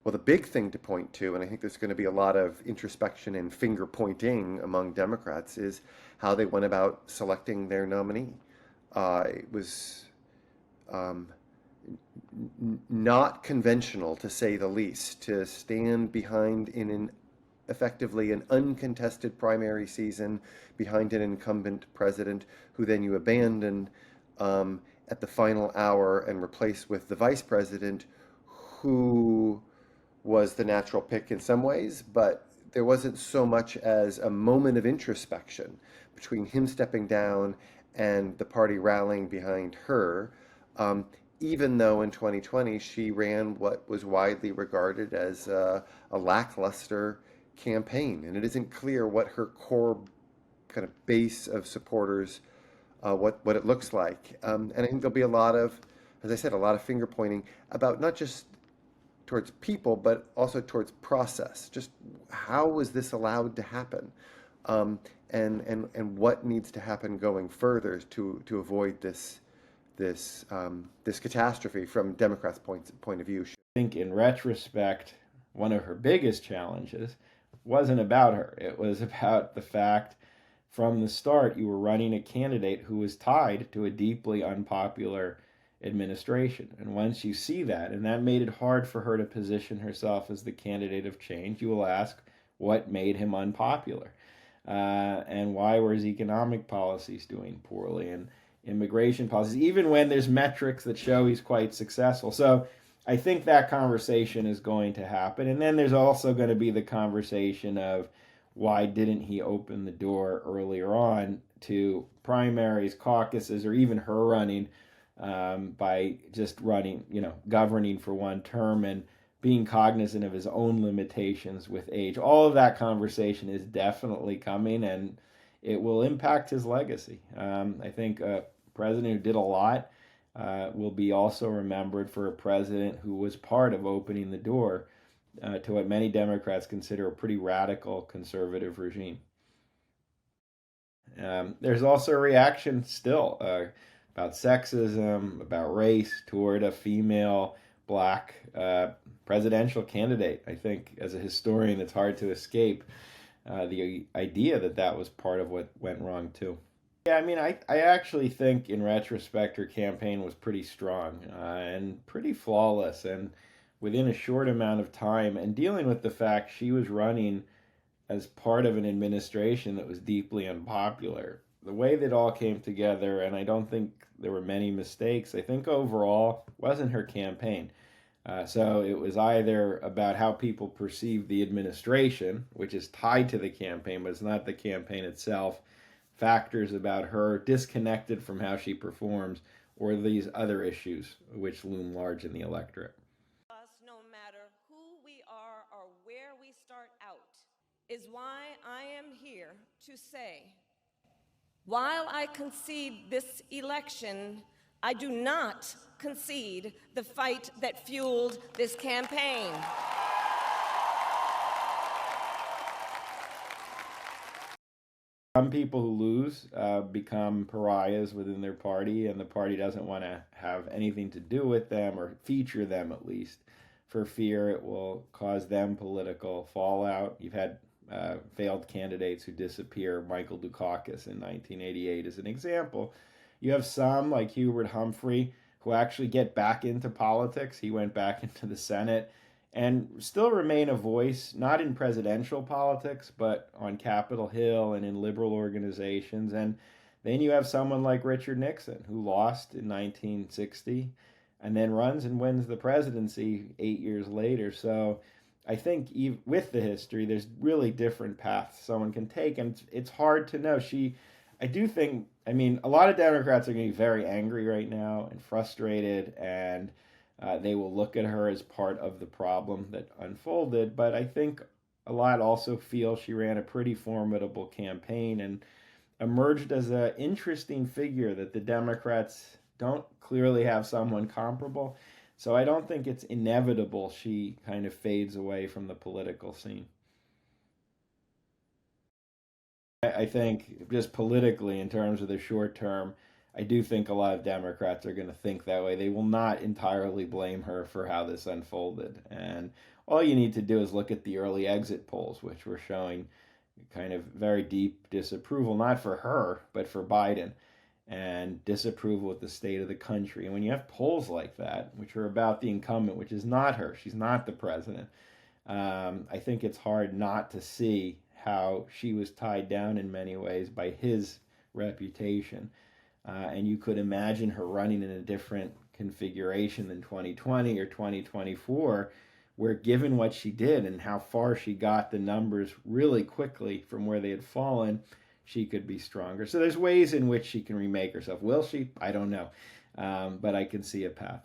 Well, the big thing to point to, and I think there's going to be a lot of introspection and finger pointing among Democrats, is how they went about selecting their nominee. It was um, not conventional, to say the least, to stand behind in an effectively an uncontested primary season behind an incumbent president who then you abandon at the final hour and replace with the vice president who was the natural pick in some ways, but there wasn't so much as a moment of introspection between him stepping down and the party rallying behind her. Um, Even though in 2020 she ran what was widely regarded as a lackluster campaign, and it isn't clear what her core kind of base of supporters, what it looks like. And I think there'll be a lot of, as I said, a lot of finger pointing about not just towards people, but also towards process. Just how was this allowed to happen? And what needs to happen going further to avoid this catastrophe from Democrats' point of view. I think in retrospect, one of her biggest challenges wasn't about her. It was about the fact from the start you were running a candidate who was tied to a deeply unpopular administration. And once you see that, and that made it hard for her to position herself as the candidate of change, you will ask what made him unpopular, and why were his economic policies doing poorly, and immigration policies, even when there's metrics that show he's quite successful. So I think that conversation is going to happen. And then there's also going to be the conversation of why didn't he open the door earlier on to primaries, caucuses, or even her running, by just running, governing for one term and being cognizant of his own limitations with age. All of that conversation is definitely coming, and it will impact his legacy. I think a president who did a lot will be also remembered for a president who was part of opening the door to what many Democrats consider a pretty radical conservative regime. There's also a reaction still about sexism, about race toward a female black presidential candidate. I think as a historian, it's hard to escape the idea that that was part of what went wrong too. Yeah, I mean, I actually think in retrospect her campaign was pretty strong and pretty flawless, and within a short amount of time, and dealing with the fact she was running as part of an administration that was deeply unpopular. The way that all came together, and I don't think there were many mistakes, I think overall wasn't her campaign. So it was either about how people perceive the administration, which is tied to the campaign, but it's not the campaign itself, factors about her disconnected from how she performs, or these other issues which loom large in the electorate. No matter who we are or where we start out, is why I am here to say, while I concede this election, I do not concede the fight that fueled this campaign. Some people who lose become pariahs within their party, and the party doesn't want to have anything to do with them, or feature them at least, for fear it will cause them political fallout. You've had failed candidates who disappear. Michael Dukakis in 1988 is an example. You have some, like Hubert Humphrey, who actually get back into politics. He went back into the Senate and still remain a voice, not in presidential politics, but on Capitol Hill and in liberal organizations. And then you have someone like Richard Nixon, who lost in 1960 and then runs and wins the presidency 8 years later. So I think with the history, there's really different paths someone can take, and it's hard to know. I do think, I mean, a lot of Democrats are going to be very angry right now and frustrated, and they will look at her as part of the problem that unfolded. But I think a lot also feel she ran a pretty formidable campaign and emerged as an interesting figure that the Democrats don't clearly have someone comparable. So I don't think it's inevitable she kind of fades away from the political scene. I think just politically, in terms of the short term, I do think a lot of Democrats are going to think that way. They will not entirely blame her for how this unfolded. And all you need to do is look at the early exit polls, which were showing kind of very deep disapproval, not for her, but for Biden, and disapproval with the state of the country. And when you have polls like that, which are about the incumbent, which is not her, she's not the president, I think it's hard not to see how she was tied down in many ways by his reputation. And you could imagine her running in a different configuration than 2020 or 2024, where given what she did and how far she got the numbers really quickly from where they had fallen, she could be stronger. So there's ways in which she can remake herself. Will she? I don't know. But I can see a path.